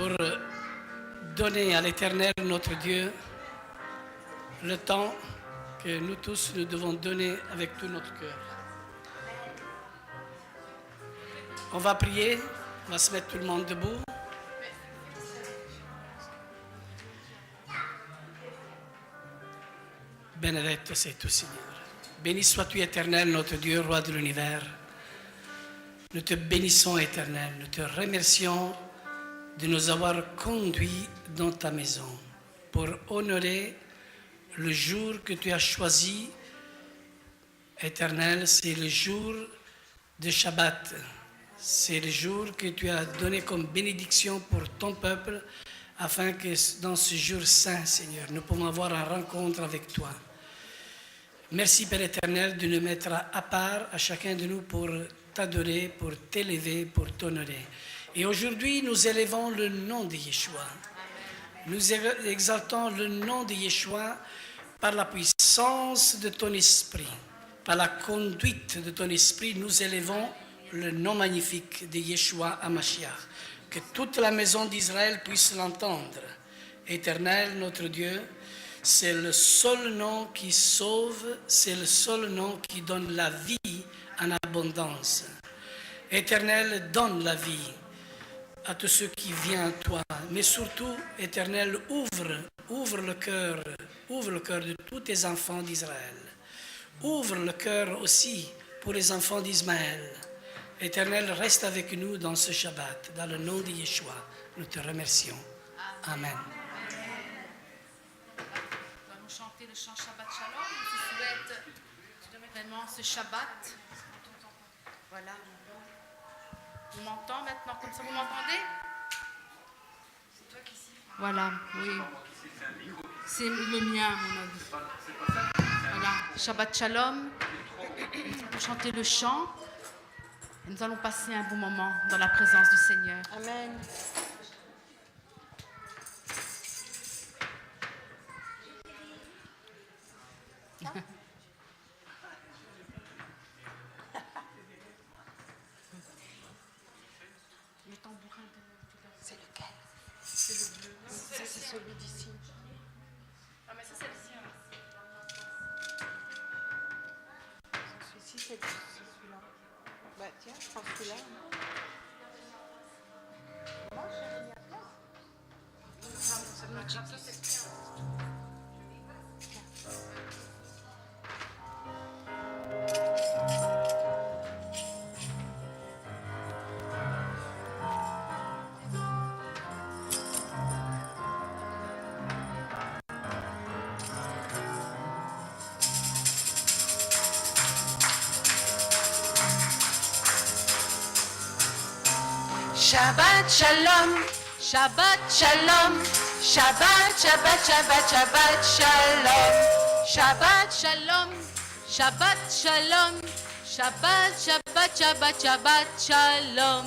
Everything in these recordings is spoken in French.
pour donner à l'Éternel, notre Dieu, le temps que nous tous, nous devons donner avec tout notre cœur. On va prier, on va se mettre tout le monde debout. Benedetto sei tu, Signore. Béni sois-tu, Éternel, notre Dieu, Roi de l'univers. Nous te bénissons, Éternel. Nous te remercions de nous avoir conduits dans ta maison pour honorer le jour que tu as choisi. Éternel, c'est le jour de Shabbat. C'est le jour que tu as donné comme bénédiction pour ton peuple, afin que dans ce jour saint, Seigneur, nous pouvons avoir une rencontre avec toi. Merci, Père éternel, de nous mettre à part, à chacun de nous, pour t'adorer, pour t'élever, pour t'honorer. Et aujourd'hui, nous élevons le nom de Yeshua. Nous exaltons le nom de Yeshua par la puissance de ton esprit, par la conduite de ton esprit. Nous élevons le nom magnifique de Yeshua HaMashiach. Que toute la maison d'Israël puisse l'entendre. Éternel, notre Dieu, c'est le seul nom qui sauve, c'est le seul nom qui donne la vie en abondance. Éternel, donne la vie à tous ceux qui viennent à toi. Mais surtout, Éternel, ouvre le cœur de tous tes enfants d'Israël. Ouvre le cœur aussi pour les enfants d'Ismaël. Éternel, reste avec nous dans ce Shabbat. Dans le nom de Yeshua, nous te remercions. Amen. Nous allons chanter le chant Shabbat Shalom. Je souhaite vraiment ce Shabbat. Voilà. On m'entend maintenant, comme ça vous m'entendez? C'est toi qui siffles. Voilà, oui. C'est le mien, à mon avis. Voilà, Shabbat Shalom. Nous chanter le chant. Et nous allons passer un bon moment dans la présence du Seigneur. Amen. Le tambourin de... C'est lequel? C'est le bleu. Ça, c'est celui d'ici. Ah, mais ça, c'est le sien. Celui-ci, c'est celui-là. Bah, tiens, je prends celui-là. Moi, j'ai mis à place. C'est pas grave, ça, c'est le sien. Shabbat Shalom, Shabbat Shalom, Shabbat, Shabbat, Shabbat, Shabbat Shalom, Shabbat Shalom, Shabbat Shalom, Shabbat, Shabbat, Shabbat, Shabbat Shalom,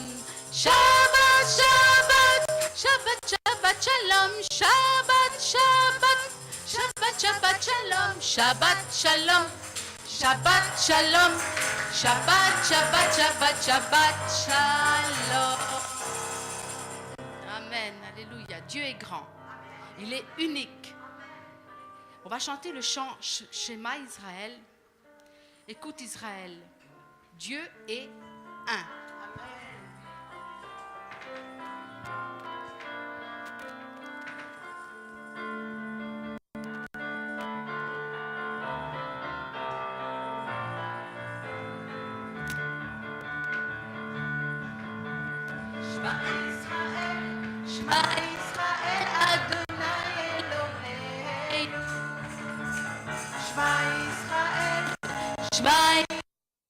Shabbat, Shabbat, Shabbat, Shabbat Shalom, Shabbat, Shabbat, Shabbat, Shabbat Shalom, Shabbat Shalom, Shabbat Shalom, Shabbat, Shabbat, Shabbat, Shabbat Shalom. Amen, alléluia. Dieu est grand. Il est unique. On va chanter le chant Shema Israël. Écoute Israël. Dieu est un. Shema Israël, Adonai Eloheinu. Shema Israël, Shema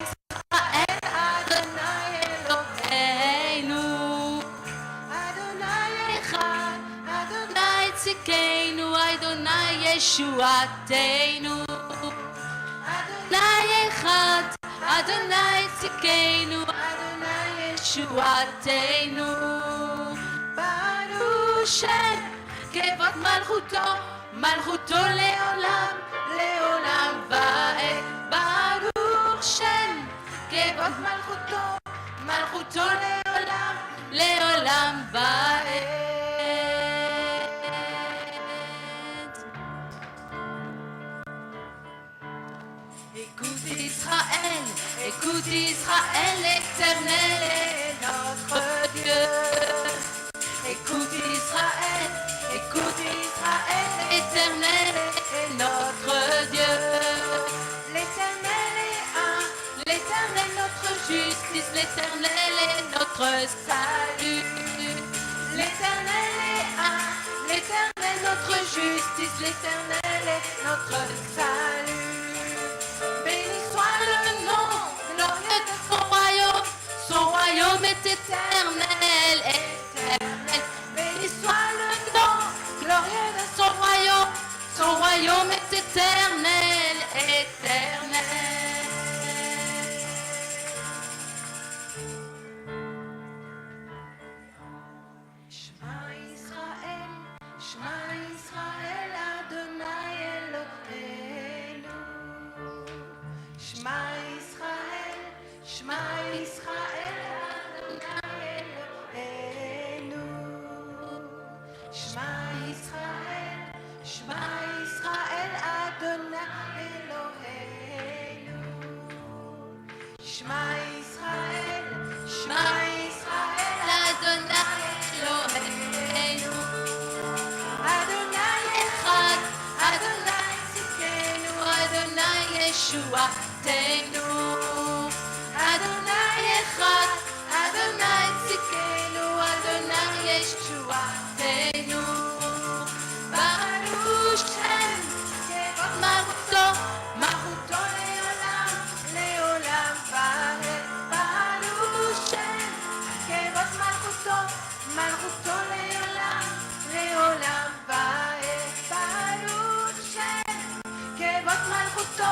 Israël, Adonai Eloheinu. Adonai Echad, Adonai Tzidkeinu, Adonai Yeshuateinu. Adonai Echad, Adonai Tzidkeinu, Adonai Yeshuateinu. Shem, Kevod Malchuto, Malchuto Leolam, Leolam Vaed. Baruch Shem, Kevod Malchuto, Malchuto Leolam, Leolam Vaed. Écoute Israël, l'Éternel est notre Dieu. Écoute Israël, l'Éternel est notre Dieu. L'Éternel est un, L'Éternel notre justice, l'Éternel est notre salut. l'Éternel est un, L'Éternel notre justice, l'Éternel est notre salut. Béni soit le nom glorieux de son royaume est éternel, éternel. Béni soit le nom glorieux de son royaume est éternel, éternel. Shema Israël, Shema Israël, Adonai Eloheinu. Shema Israël, Shema Israël, Adonai Eloheinu. Shema Israël, Shema Israël, Adonai Eloheinu. Shema Israël, Shema Israël, Adonai Eloheinu, Adonai Echad, Adonai Tzidkenu, Adonai Yeshuateinu. Adonai Echad, Adonai Tzidkenu, Adonai Yeshuateinu. Baruch Shem, Maruto, Maruto Leolam, Leolam Vaed. Baruch Shem, Kevod Malchuto, Malchuto Leolam, Leolam Vaed. Baruch Shem, Kevod Malchuto,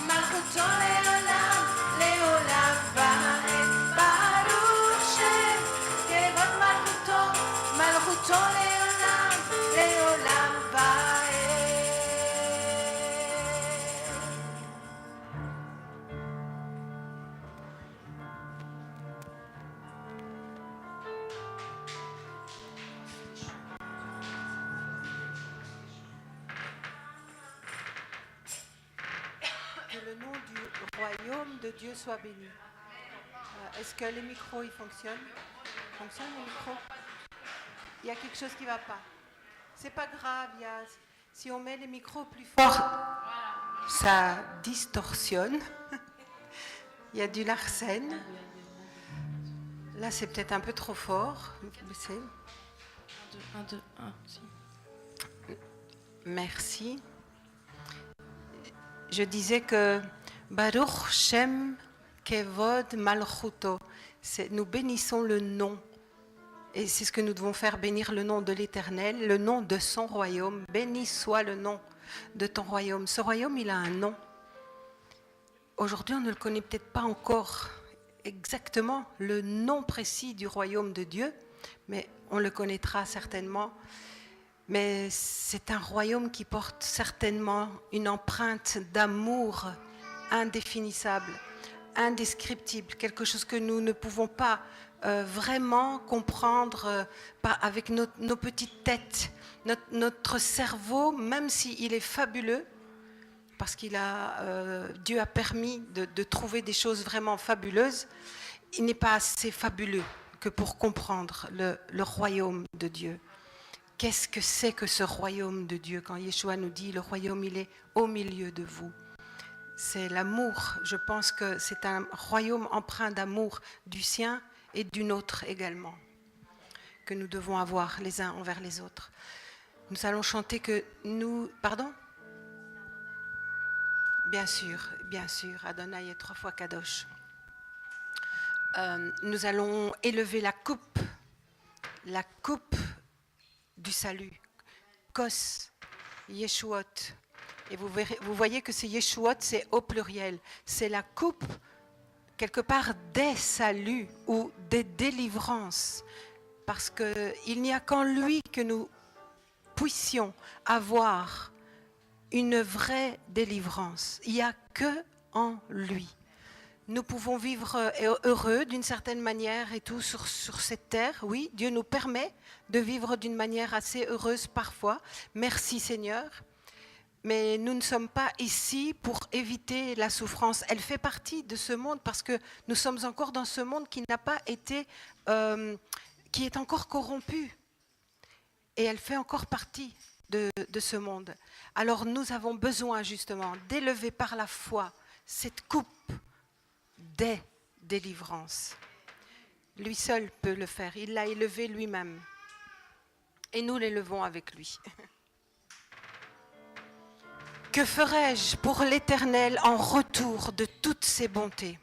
Malchuto Leolam, Leolam Vaed. Baruch Shem, Kevod Malchuto, Malchuto Leolam, Leolam Vaed. Que le nom du royaume de Dieu soit béni. Est-ce que les micros ils fonctionnent? Fonctionnent les micros? Il y a quelque chose qui ne va pas. C'est pas grave. Si on met les micros plus fort, ça distorsionne. Il y a du Larsen. Là, c'est peut-être un peu trop fort. Baissez. 1, 2, 1, si. Merci. Je disais que Baruch Shem Kevod Malchuto, nous bénissons le nom. Et c'est ce que nous devons faire, bénir le nom de l'Éternel, le nom de son royaume. Béni soit le nom de ton royaume. Ce royaume, il a un nom. Aujourd'hui, on ne le connaît peut-être pas encore exactement, le nom précis du royaume de Dieu, mais on le connaîtra certainement. Mais c'est un royaume qui porte certainement une empreinte d'amour indéfinissable, indescriptible, quelque chose que nous ne pouvons pas vraiment comprendre avec nos petites têtes. Notre cerveau, même s'il est fabuleux, parce Dieu a permis de trouver des choses vraiment fabuleuses, il n'est pas assez fabuleux que pour comprendre le royaume de Dieu. Qu'est-ce que c'est que ce royaume de Dieu? Quand Yeshua nous dit, le royaume, il est au milieu de vous. C'est l'amour. Je pense que c'est un royaume empreint d'amour du sien et du nôtre également, que nous devons avoir les uns envers les autres. Nous allons chanter que nous... Pardon? Bien sûr, Adonai est 3 fois Kadosh. Nous allons élever la coupe du salut, Kos, Yeshuot. Et vous voyez que c'est Yeshuot, c'est au pluriel. C'est la coupe, quelque part, des saluts ou des délivrances. Parce qu'il n'y a qu'en lui que nous puissions avoir une vraie délivrance. Il n'y a que en lui. Nous pouvons vivre heureux d'une certaine manière et tout sur cette terre. Oui, Dieu nous permet de vivre d'une manière assez heureuse parfois. Merci Seigneur. Mais nous ne sommes pas ici pour éviter la souffrance. Elle fait partie de ce monde parce que nous sommes encore dans ce monde qui n'a pas été, qui est encore corrompu. Et elle fait encore partie de ce monde. Alors nous avons besoin justement d'élever par la foi cette coupe des délivrances. Lui seul peut le faire. Il l'a élevé lui-même. Et nous l'élevons avec lui. Que ferais-je pour l'Éternel en retour de toutes ses bontés?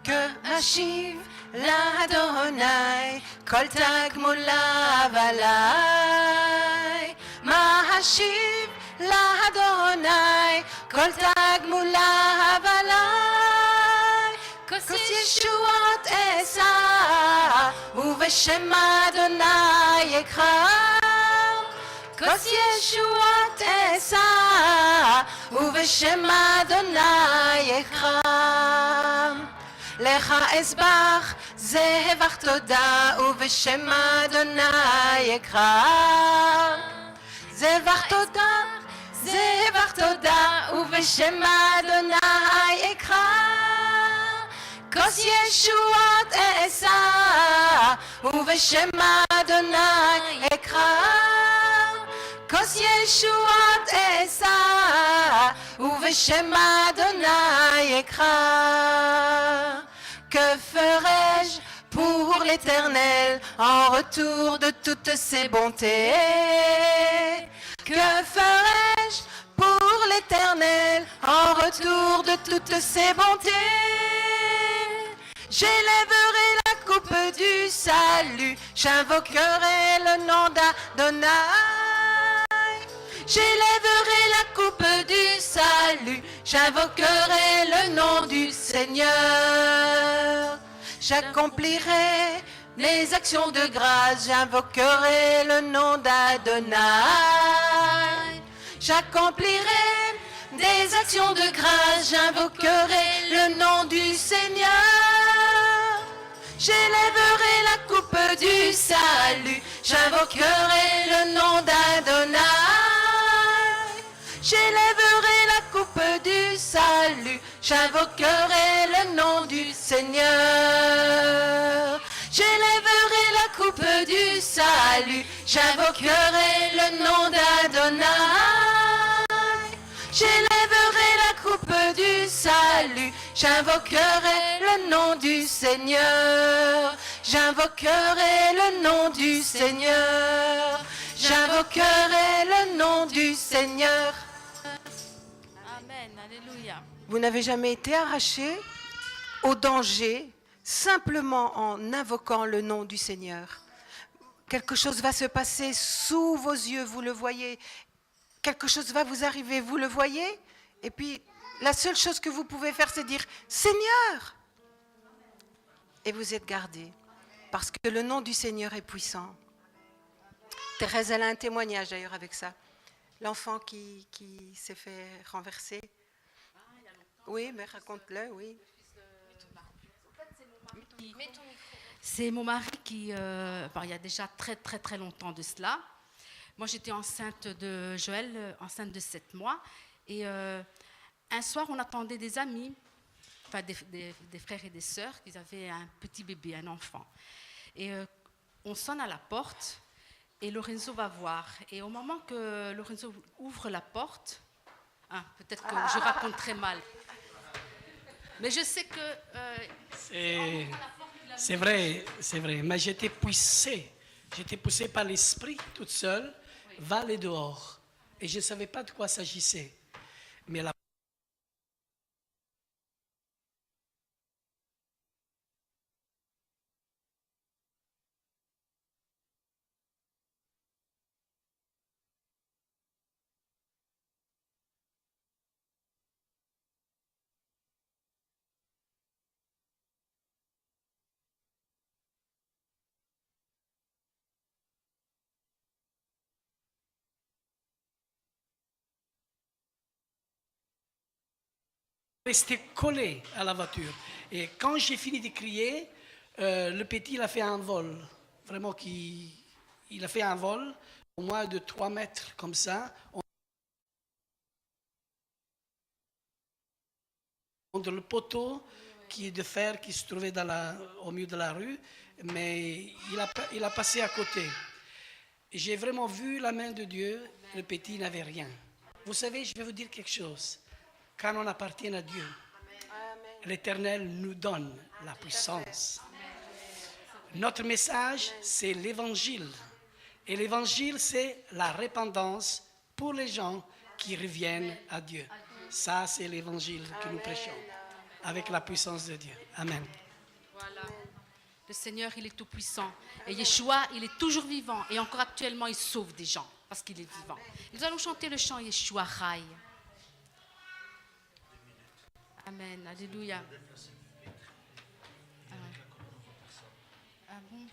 Que Hashiv l'Adonai, Kol Tagmula Valai. Mahashiv l'Adonai, Kol Tagmula Valai. Kos Yeshuot Esa, Uveshem Adonai Ekra. Kos Yeshuot Esa, Uveshem Adonai Ekra. לך אסבח זבח תודה ובשם אדוני אקרא. זבח תודה ובשם אדוני אקרא. כוס ישועות אשא ובשם אדוני אקרא. כוס ישועות אשא ובשם אדוני אקרא. Que ferais-je pour l'Éternel en retour de toutes ses bontés? Que ferais-je pour l'Éternel en retour de toutes ses bontés? J'élèverai la coupe du salut, j'invoquerai le nom d'Adonai. J'élèverai la coupe du salut, j'invoquerai le nom du Seigneur. J'accomplirai les actions de grâce, j'invoquerai le nom d'Adonai. J'accomplirai des actions de grâce, j'invoquerai le nom du Seigneur. J'élèverai la coupe du salut, j'invoquerai le nom d'Adonai. J'élèverai la coupe du salut, j'invoquerai le nom du Seigneur. J'élèverai la coupe du salut, j'invoquerai le nom d'Adonai. J'élèverai la coupe du salut, j'invoquerai le nom du Seigneur. J'invoquerai le nom du Seigneur. J'invoquerai le nom du Seigneur. Amen, alléluia. Vous n'avez jamais été arraché au danger simplement en invoquant le nom du Seigneur. Quelque chose va se passer sous vos yeux, vous le voyez. Quelque chose va vous arriver, vous le voyez. Et puis, la seule chose que vous pouvez faire, c'est dire « Seigneur !» Et vous êtes gardé, parce que le nom du Seigneur est puissant. Thérèse, elle a un témoignage d'ailleurs avec ça. L'enfant qui s'est fait renverser. Oui, mais raconte-le, oui. C'est mon mari qui, il y a déjà très très très longtemps de cela. Moi j'étais enceinte de Joël, enceinte de 7 mois. Et un soir on attendait des amis, enfin des frères et des sœurs qui avaient un petit bébé, un enfant. Et on sonne à la porte et Lorenzo va voir. Et au moment que Lorenzo ouvre la porte, peut-être que je raconte très mal. Mais je sais que... C'est vrai. Mais j'étais poussé par l'esprit toute seule, va aller dehors. Et je ne savais pas de quoi s'agissait. Mais la resté collé à la voiture. Et quand j'ai fini de crier, le petit il a fait un vol. Vraiment, il a fait un vol au moins de 3 mètres comme ça. Entre le poteau qui est de fer qui se trouvait au milieu de la rue, mais il a passé à côté. J'ai vraiment vu la main de Dieu, le petit n'avait rien. Vous savez, je vais vous dire quelque chose. Quand on appartient à Dieu, l'Éternel nous donne la puissance. Notre message, c'est l'Évangile. Et l'Évangile, c'est la repentance pour les gens qui reviennent à Dieu. Ça, c'est l'Évangile que nous prêchons, avec la puissance de Dieu. Amen. Voilà. Le Seigneur, il est tout puissant. Et Yeshua, il est toujours vivant. Et encore actuellement, il sauve des gens parce qu'il est vivant. Et nous allons chanter le chant Yeshua Chai. Amen. Alléluia. Ah bon?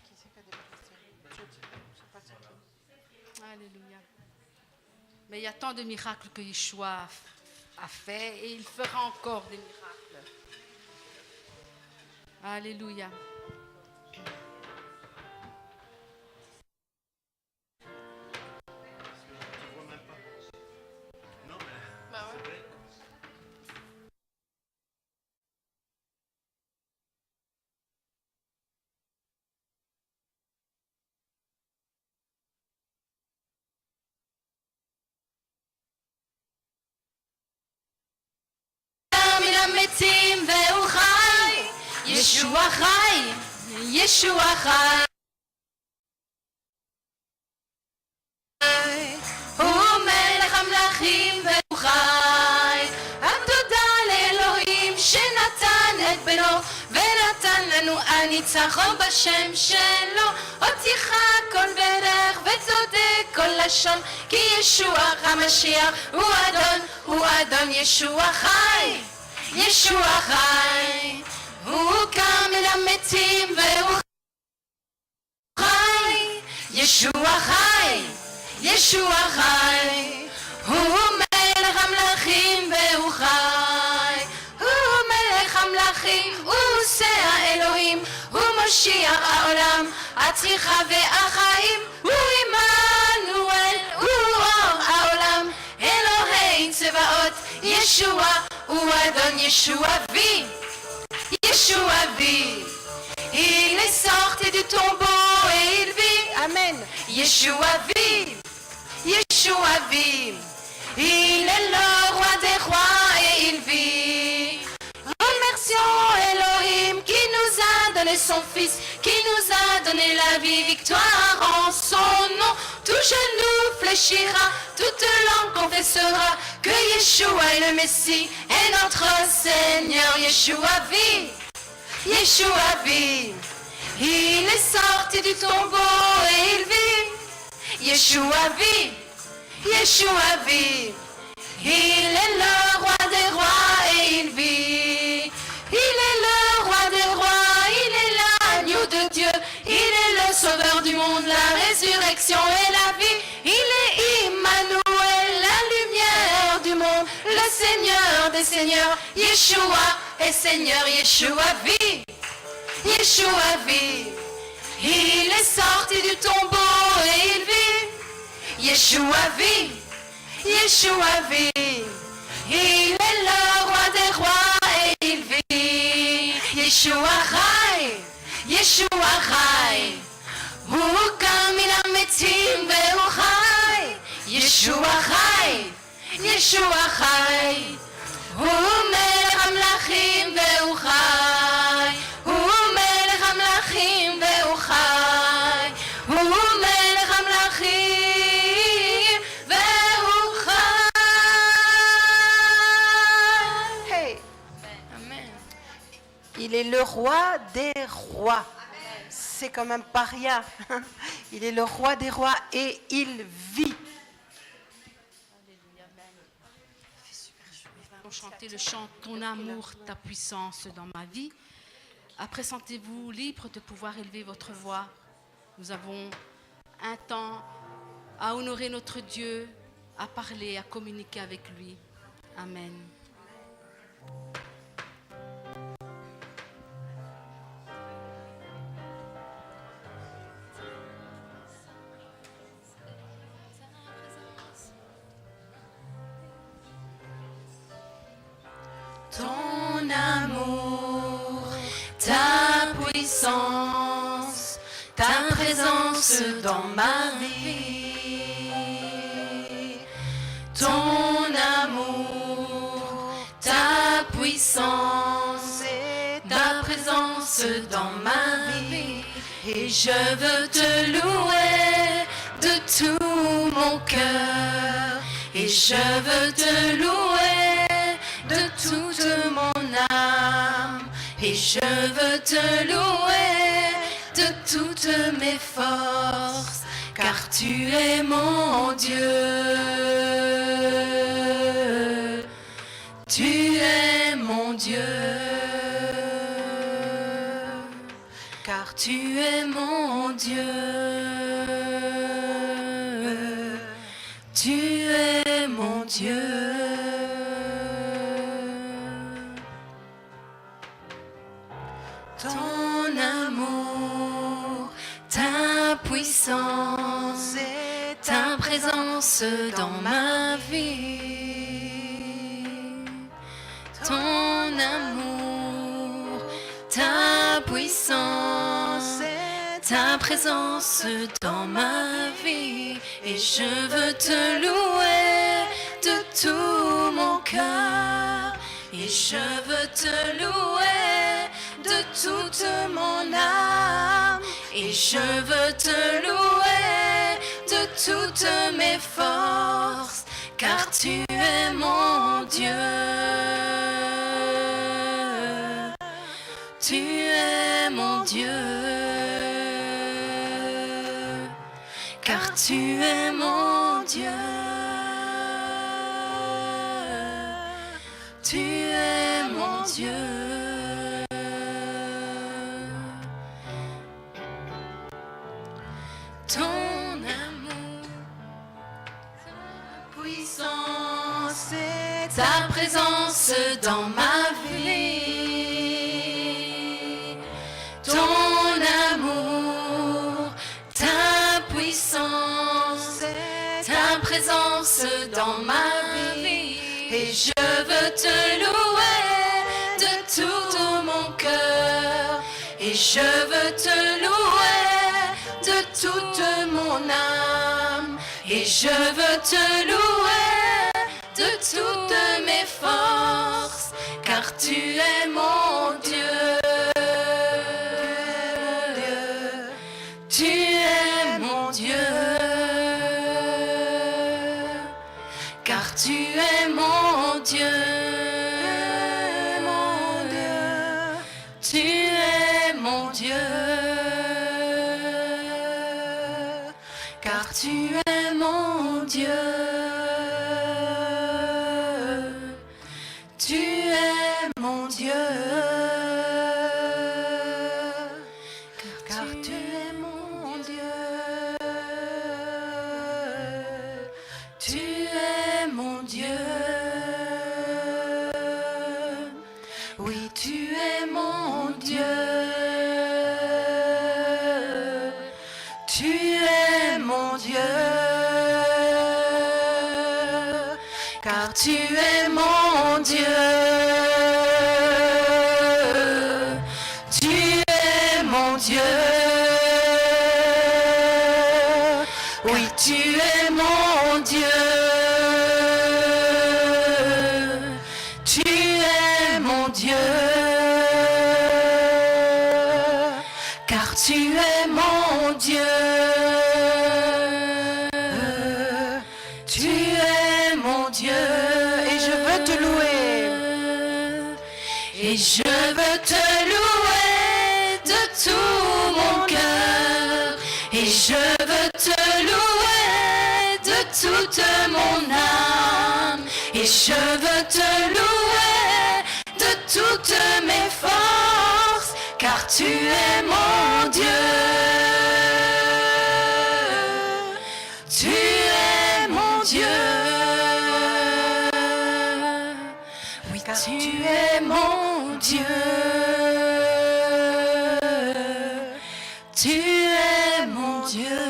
Alléluia. Mais il y a tant de miracles que Yeshua a fait et il fera encore des miracles. Alléluia. מתים והוא חי, ישוע חי, ישוע חי. הוא מלך המלכים והוא חי. התודה לאלוהים שנתן את בנו ונתן לנו הניצחון בשם שלו. הותיך כל ברך וצודק כל לשון, כי ישוע המשיח הוא אדון ישוע חי. ישוע חי, הוא קם מן המתים והוא חי. ישוע חי, ישוע חי, הוא מלך המלכים והוא חי. הוא מלך המלכים, הוא עושה האלוהים, הוא מושיע העולם, הצליחה והחיים. הוא עמנואל, הוא אור העולם, אלוהי צבאות, ישוע ou Adon Yeshua vit, Yeshua vit. Il est sorti du tombeau et il vit. Amen. Yeshua vit, Yeshua vit. Il est le roi des rois et il vit. Remercions Elohim qui nous a donné son fils, qui nous a donné la vie, victoire en son nom. Tout genou fléchira, toute langue confessera que Yeshua est le Messie et notre Seigneur. Yeshua vit, Yeshua vit. Il est sorti du tombeau et il vit. Yeshua vit, Yeshua vit. Il est le roi des rois et il vit. Il est le roi des rois, il est l'agneau de Dieu. Il est le sauveur du monde, la résurrection et la vie. Il est Immanuel, la lumière du monde, le Seigneur des seigneurs. Yeshua est Seigneur, Yeshua vit. Yeshua vit. Il est sorti du tombeau et il vit. Yeshua vit. Yeshua vit. Il est le roi des rois et il vit. Yeshua chai, Yeshua chai. הוא קם מן המתים והוא חי. ישוע חי, ישוע חי. הוא מלך המלכים והוא חי. הוא מלך המלכים והוא חי. הוא מלך המלכים והוא חי. Hey. Amen. Il est le roi des rois. C'est quand même pas rien. Il est le roi des rois et il vit. Nous allons chanter le chant Ton amour, ta puissance dans ma vie. Après, sentez-vous libre de pouvoir élever votre voix. Nous avons un temps à honorer notre Dieu, à parler, à communiquer avec lui. Amen. puissance, ta présence dans ma vie, ton amour, ta puissance, ta présence dans ma vie. Et je veux te louer de tout mon cœur. Et je veux te louer de toute mon âme. Et je veux te louer de toutes mes forces. Car tu es mon Dieu. Tu es mon Dieu. Car tu es mon Dieu. Tu es mon Dieu. Ton amour, ta puissance et ta présence dans ma vie. Ton amour, ta puissance et ta présence dans ma vie. Et je veux te louer de tout mon cœur. Et je veux te louer de toute mon âme. Et je veux te louer de toutes mes forces. Car tu es mon Dieu. Tu es mon Dieu. Car tu es mon Dieu. Tu es mon Dieu. Ton amour, ta puissance et ta présence dans ma vie. Ton amour, ta puissance et ta présence dans ma vie. Et je veux te louer de tout mon cœur. Et je veux te louer de toute mon âme. Et je veux te louer de toutes mes forces. Car tu es mon Dieu. Tu es mon Dieu. Car tu es mon Dieu. Tu es mon Dieu. Car tu es mon Dieu. Tu es mon Dieu. Car tu es mon Dieu. Tu es mon Dieu. Oui, tu es mon Dieu. Tu es mon Dieu. Car tu es mon Dieu. Tu es mon Dieu. Oui, tu es mon Dieu. Tu es mon Dieu. Car tu es mon Dieu. Tu es mon Dieu. Et je veux te louer. Et je veux te louer de tout mon cœur. Et je veux te louer de toute mon âme. Et je veux te louer de toutes mes forces. Car tu es mon Dieu. Tu es mon Dieu. Oui, car tu es mon Dieu. Tu es mon Dieu.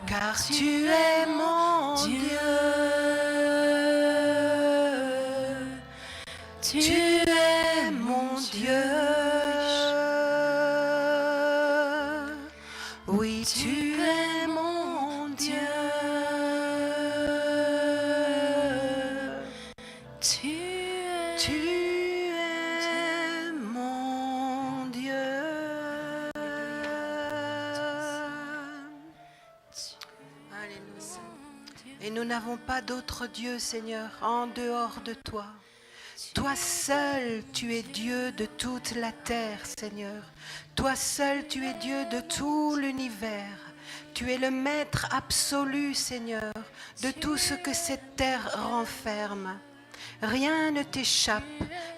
Car tu es mon Dieu. Tu es mon mon Dieu. Oui, tu es mon Dieu. Tu Tu es mon Dieu. Alléluia. Et nous n'avons pas d'autre Dieu, Seigneur, en dehors de toi. Toi seul, tu es Dieu de toute la terre, Seigneur. Toi seul, tu es Dieu de tout l'univers. Tu es le maître absolu, Seigneur, de tout ce que cette terre renferme. Rien ne t'échappe,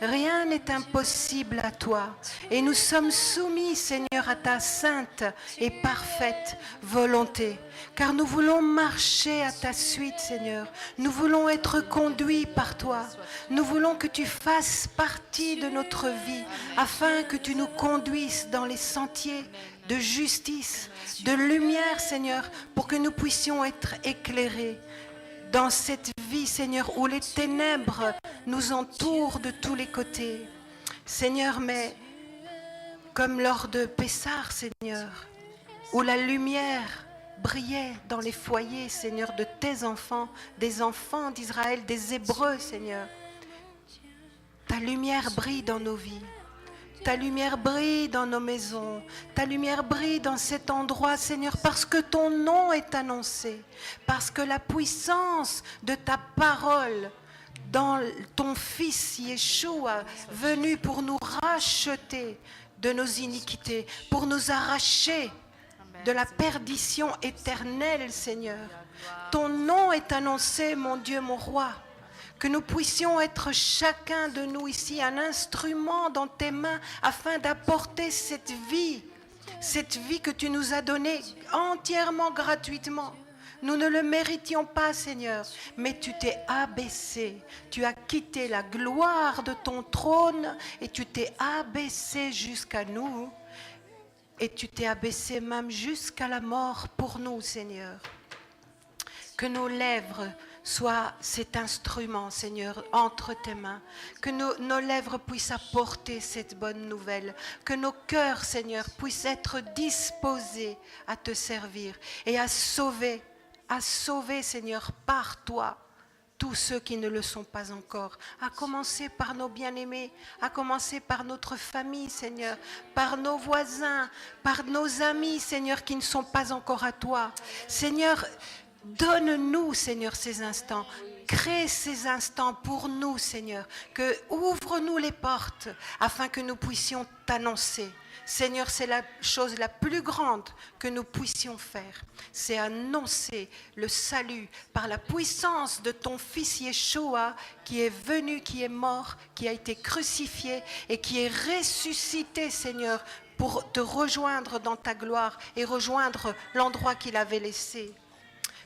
rien n'est impossible à toi. Et nous sommes soumis, Seigneur, à ta sainte et parfaite volonté. Car nous voulons marcher à ta suite, Seigneur. Nous voulons être conduits par toi. Nous voulons que tu fasses partie de notre vie, afin que tu nous conduises dans les sentiers de justice, de lumière, Seigneur, pour que nous puissions être éclairés dans cette vie, Seigneur, où les ténèbres nous entourent de tous les côtés. Seigneur, mais comme lors de Pessah, Seigneur, où la lumière brillait dans les foyers, Seigneur, de tes enfants, des enfants d'Israël, des Hébreux, Seigneur. Ta lumière brille dans nos vies. Ta lumière brille dans nos maisons. Ta lumière brille dans cet endroit, Seigneur, parce que ton nom est annoncé. Parce que la puissance de ta parole dans ton Fils Yeshua, venu pour nous racheter de nos iniquités, pour nous arracher de la perdition éternelle, Seigneur. Ton nom est annoncé, mon Dieu, mon roi. Que nous puissions être chacun de nous ici un instrument dans tes mains afin d'apporter cette vie que tu nous as donnée entièrement gratuitement. Nous ne le méritions pas, Seigneur, mais tu t'es abaissé. Tu as quitté la gloire de ton trône et tu t'es abaissé jusqu'à nous. Et tu t'es abaissé même jusqu'à la mort pour nous, Seigneur. Que nos lèvres soient cet instrument, Seigneur, entre tes mains. Que nos lèvres puissent apporter cette bonne nouvelle. Que nos cœurs, Seigneur, puissent être disposés à te servir et à sauver, Seigneur, par toi, tous ceux qui ne le sont pas encore. À commencer par nos bien-aimés, à commencer par notre famille, Seigneur, par nos voisins, par nos amis, Seigneur, qui ne sont pas encore à toi. Seigneur, donne-nous, Seigneur, ces instants. Crée ces instants pour nous, Seigneur. Ouvre-nous les portes afin que nous puissions t'annoncer. Seigneur, c'est la chose la plus grande que nous puissions faire. C'est annoncer le salut par la puissance de ton Fils Yeshua qui est venu, qui est mort, qui a été crucifié et qui est ressuscité, Seigneur, pour te rejoindre dans ta gloire et rejoindre l'endroit qu'il avait laissé.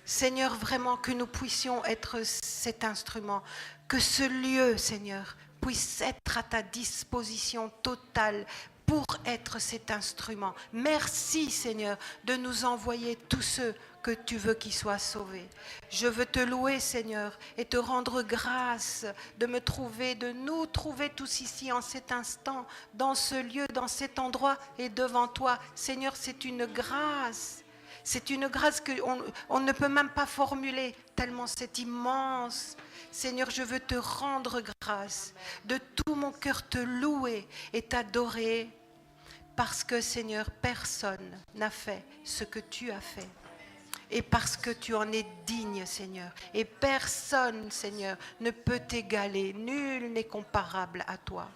Seigneur, vraiment que nous puissions être cet instrument, que ce lieu, Seigneur, puisse être à ta disposition totale pour être cet instrument. Merci, Seigneur, de nous envoyer tous ceux que tu veux qu'ils soient sauvés. Je veux te louer, Seigneur, et te rendre grâce de me trouver, de nous trouver tous ici en cet instant, dans ce lieu, dans cet endroit et devant toi. Seigneur, c'est une grâce. C'est une grâce qu'on ne peut même pas formuler, tellement c'est immense. Seigneur, je veux te rendre grâce, de tout mon cœur te louer et t'adorer, parce que, Seigneur, personne n'a fait ce que tu as fait. Et parce que tu en es digne, Seigneur. Et personne, Seigneur, ne peut t'égaler. Nul n'est comparable à toi.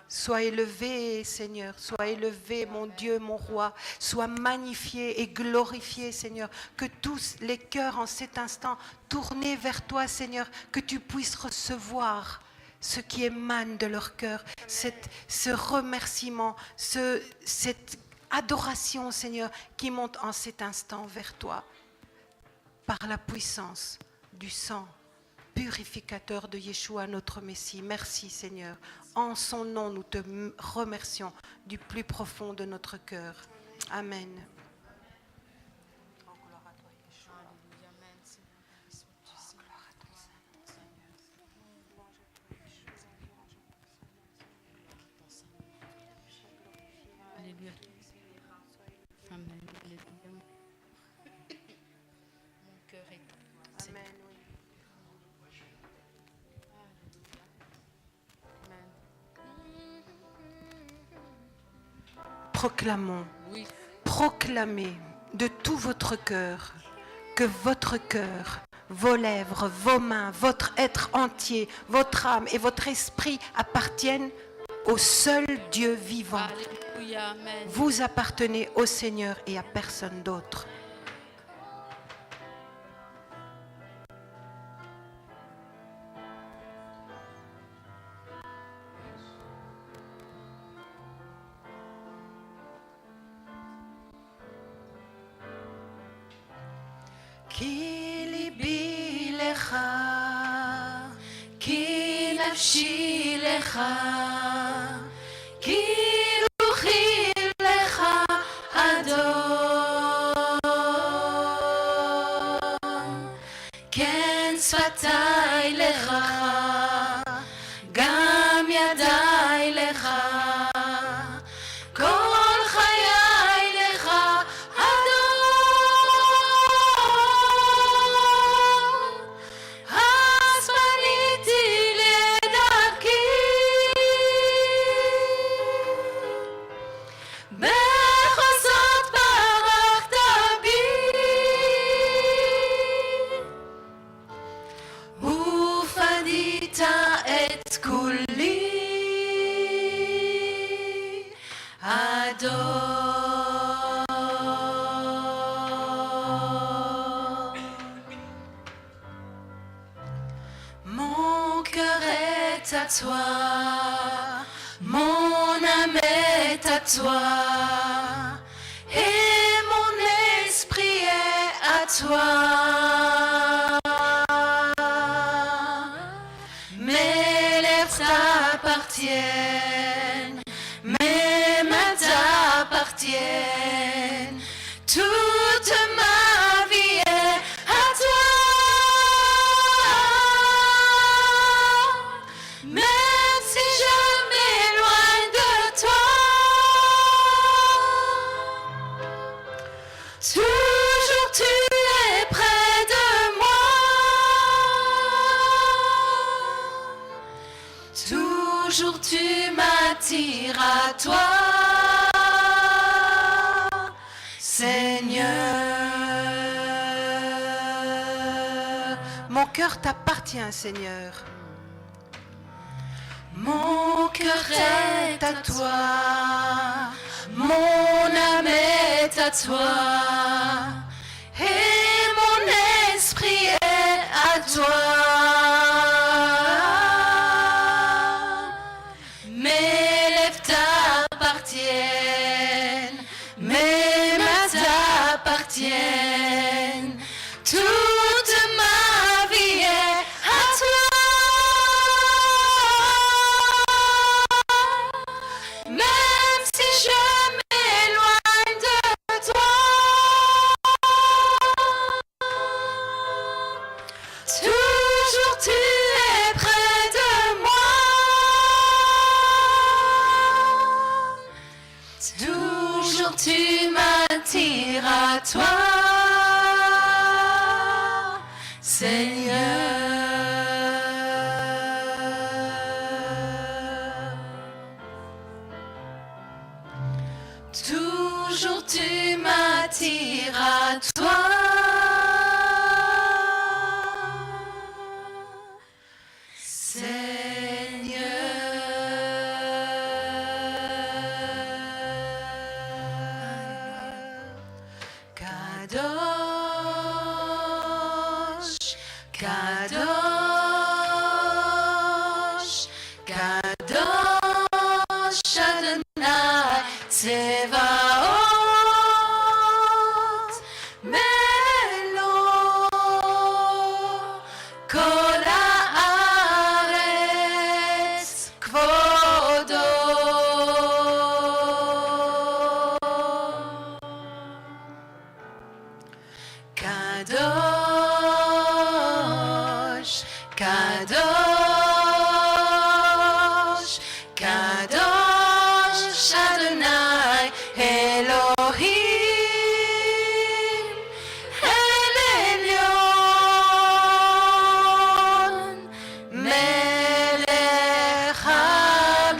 Sois élevé, Seigneur, sois élevé, mon Dieu, mon roi, sois magnifié et glorifié, Seigneur, que tous les cœurs en cet instant tournés vers toi, Seigneur, que tu puisses recevoir ce qui émane de leur cœur, ce remerciement, cette adoration, Seigneur, qui monte en cet instant vers toi, par la puissance du sang purificateur de Yeshua, notre Messie. Merci, Seigneur. En son nom, nous te remercions du plus profond de notre cœur. Amen. proclamons, Oui. proclamez de tout votre cœur que votre cœur, vos lèvres, vos mains, votre être entier, votre âme et votre esprit appartiennent au seul Dieu vivant. Alléluia. Amen. Vous appartenez au Seigneur et à personne d'autre. כי ליבי לך, כי נפשי לך, כי רוחי לך אדון. כן שפתיי לך, גם ידיי לך, כל חיי לך אז פניתי לדרכי, בחסות ברכת בי, ופדית את כולי, אדון. Mon cœur est à toi, mon âme est à toi, et mon esprit est à toi. Mes lèvres t'appartiennent, mes mains t'appartiennent, toute ma vie est à toi. Même si je m'éloigne de toi, toujours tu es près de moi. Toujours tu m'attires à toi, Seigneur. Mon cœur t'appartient, Seigneur. Mon cœur est à toi, mon âme est à toi, et mon esprit est à toi. Mes lèvres t'appartiennent, mes mains t'appartiennent, toute ma vie est à toi. Même si je m'éloigne de toi, toujours tu es près de moi. Toujours tu m'attires à toi, Seigneur. Toujours tu m'attires à toi, Kadosh, Kadosh, Adonai, Tsevaot, Melo, Kol haaretz, Kvodo. Kadosh, Kadosh, Kadosh, Adonai, Elohim, El Elyon, Melech HaMelachim.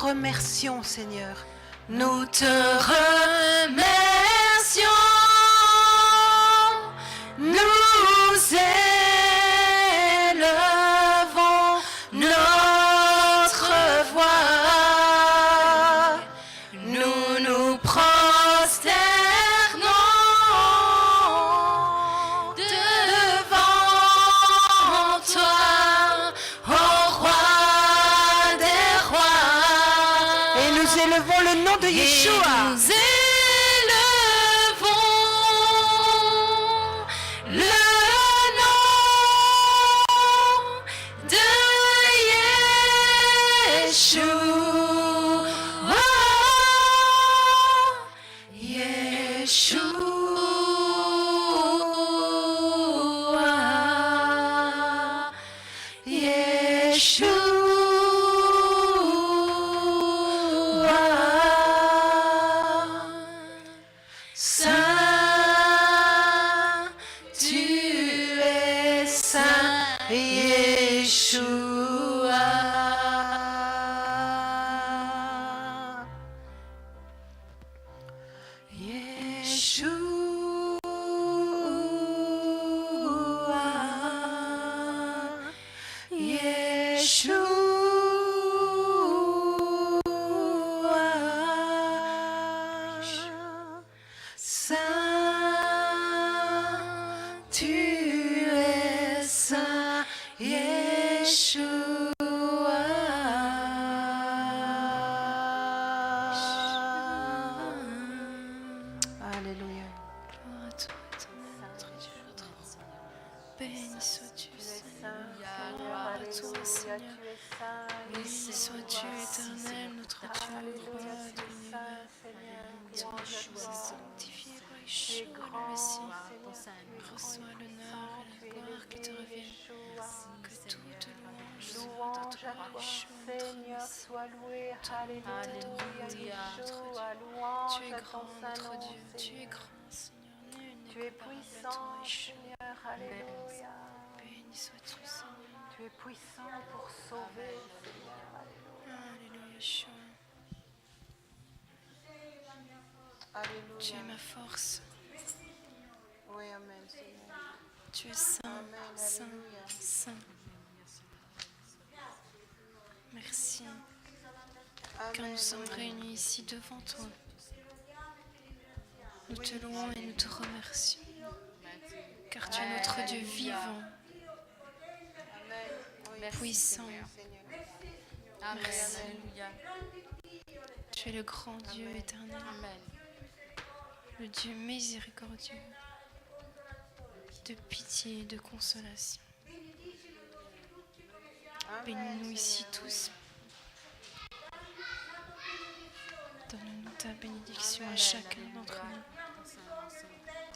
Remercions, Seigneur. Nous te remercions. Nous élevons notre voix. Nous nous prosternons devant toi, ô roi des rois. Nous élevons le nom de Yeshua. Nous élevons le nom de Yeshua. puissant pour sauver. Alléluia, Yeshua. Alléluia. Tu es ma force. Oui, amen, Seigneur. Tu es saint, Amen, saint, alléluia. saint. Merci, car Amen, nous sommes oui. réunis ici devant toi. Nous te louons et nous te remercions, car tu es notre Dieu vivant, Amen. Oui, puissant. Seigneur. Amen. Merci. Alléluia. Tu es le grand Dieu Amen. éternel, Amen. le Dieu miséricordieux, de pitié et de consolation. Amen, Bénis-nous ici Seigneur, tous. Donne-nous ta bénédiction à Amen. chacun Alléluia. d'entre nous,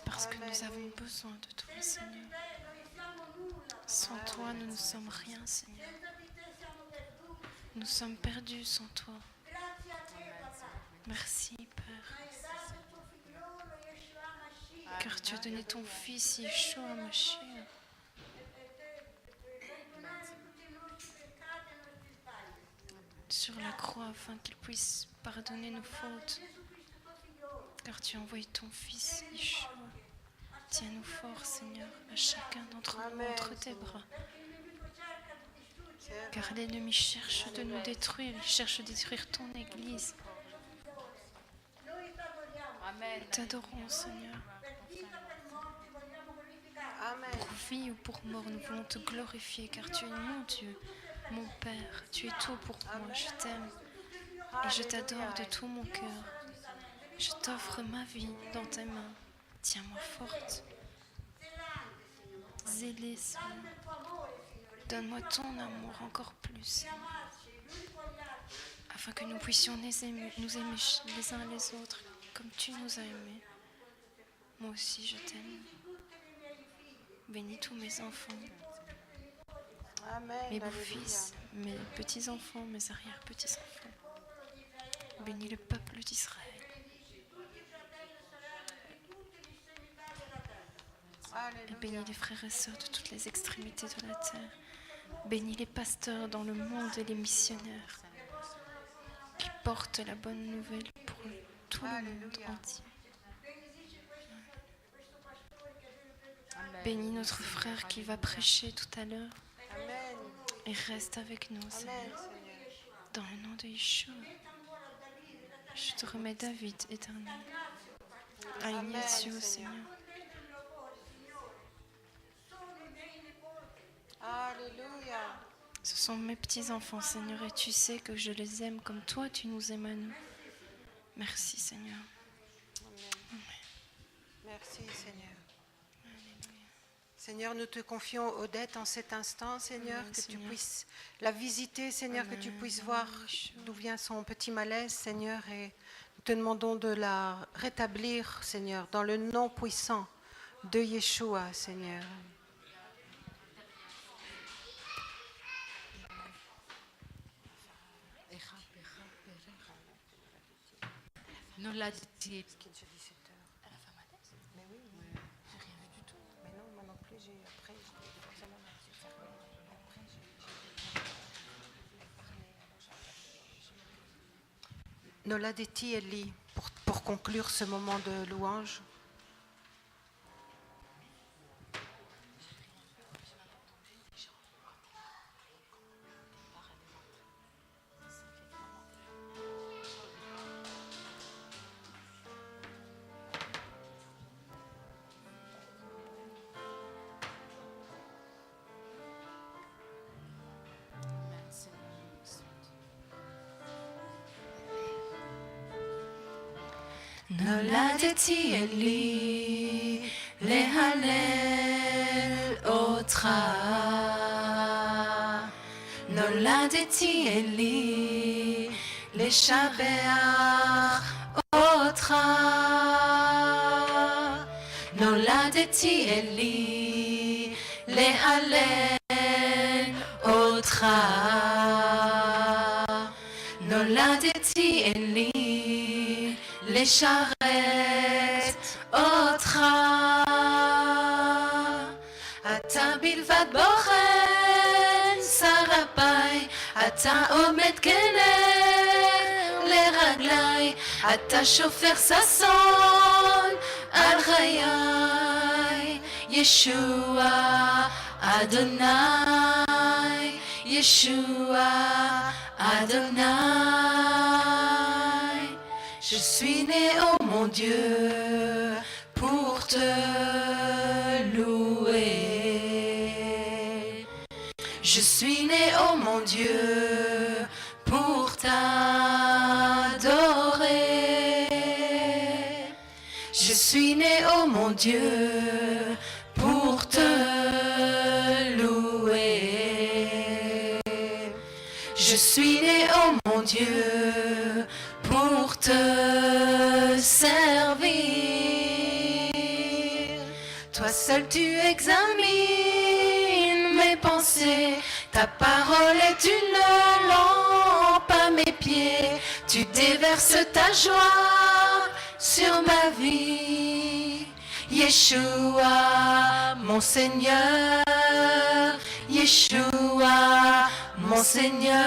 parce que nous avons besoin de toi, Seigneur. Sans toi, nous ne sommes rien, Seigneur. Nous sommes perdus sans toi. Merci, Père, car tu as donné ton Fils Yeshua Mashiach sur la croix afin qu'il puisse pardonner nos fautes. Car tu as envoyé ton Fils Yeshua. Tiens-nous fort, Seigneur, à chacun d'entre nous Amen, entre tes Seigneur. bras. Seigneur. Car l'ennemi cherche de nous détruire, il cherche de détruire ton Église. Amen. Nous t'adorons, Seigneur. Amen. Pour vie ou pour mort, nous voulons te glorifier, car tu es mon Dieu, mon Père. Tu es tout pour moi, je t'aime et je t'adore de tout mon cœur. Je t'offre ma vie dans tes mains. Tiens-moi forte. Zélée, Seigneur. Donne-moi ton amour encore plus, Seigneur, afin que nous puissions nous aimer les uns les autres comme tu nous as aimés. Moi aussi, je t'aime. Bénis tous mes enfants, Amen. mes Alléluia. beaux-fils, mes petits-enfants, mes arrière-petits-enfants. Bénis le peuple d'Israël. Et bénis Alléluia. les frères et sœurs de toutes les extrémités de la terre. Bénis les pasteurs dans le monde et les missionnaires qui portent la bonne nouvelle pour tout le monde Alléluia. entier. Amen. Bénis notre frère qui va prêcher tout à l'heure Amen. et reste avec nous, Amen, Seigneur. Seigneur. Dans le nom de Yeshua, je te remets David éternel. Amen, Ignacio, Seigneur. Seigneur. Alléluia. Ce sont mes petits-enfants, Seigneur, et tu sais que je les aime comme toi, tu nous aimes à nous. Merci, Seigneur. Amen. Merci, Seigneur. Seigneur, nous te confions Odette en cet instant, Seigneur, Amen, que tu Seigneur. puisses la visiter, Seigneur, que tu Amen, puisses amen, voir Yeshua. d'où vient son petit malaise, Seigneur, et nous te demandons de la rétablir, Seigneur, dans le nom puissant de Yeshua, Seigneur. Nous l'a dit. Elle a fait malaise. Mais oui, j'ai rien vu du tout. Mais non, moi non plus, après, forcément, j'ai fermé. Après, Noladeti Eli, pour conclure ce moment de louange. Noladeti Eli, lehalel otra. Noladeti Eli, leshabeach otra. Noladeti Eli, lehalel otra. Noladeti Eli, לשרת אותך. אתה בלבד בוחן אתה עומד כנר לרגליי, אתה שופך ששון על חיי. ישוע אדוני, ישוע אדוני. Je suis né, oh mon Dieu, pour te louer. Je suis né, oh mon Dieu, pour t'adorer. Je suis né, oh mon Dieu, pour te louer. Je suis né, oh mon Dieu, pour te servir. Toi seul tu examines mes pensées, ta parole est une lampe à mes pieds. Tu déverses ta joie sur ma vie. Yeshua, mon Seigneur, Yeshua, mon Seigneur.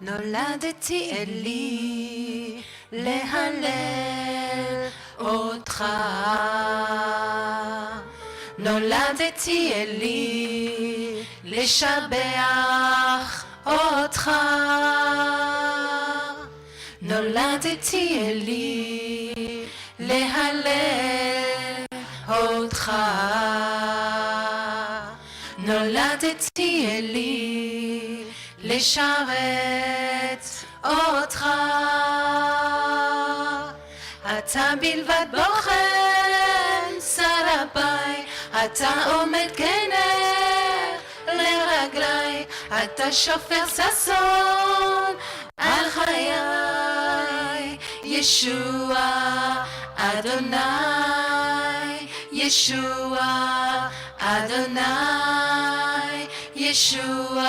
נולדתי אלי להלל אותך. נולדתי אלי לשבח אותך. נולדתי אלי להלל אותך. נולדתי אלי לשרת אותך. אתה בלבד בוחן שרפיי, אתה עומד כנר לרגליי, אתה שופך ששון על חיי. ישוע אדוני, ישוע אדוני, ישוע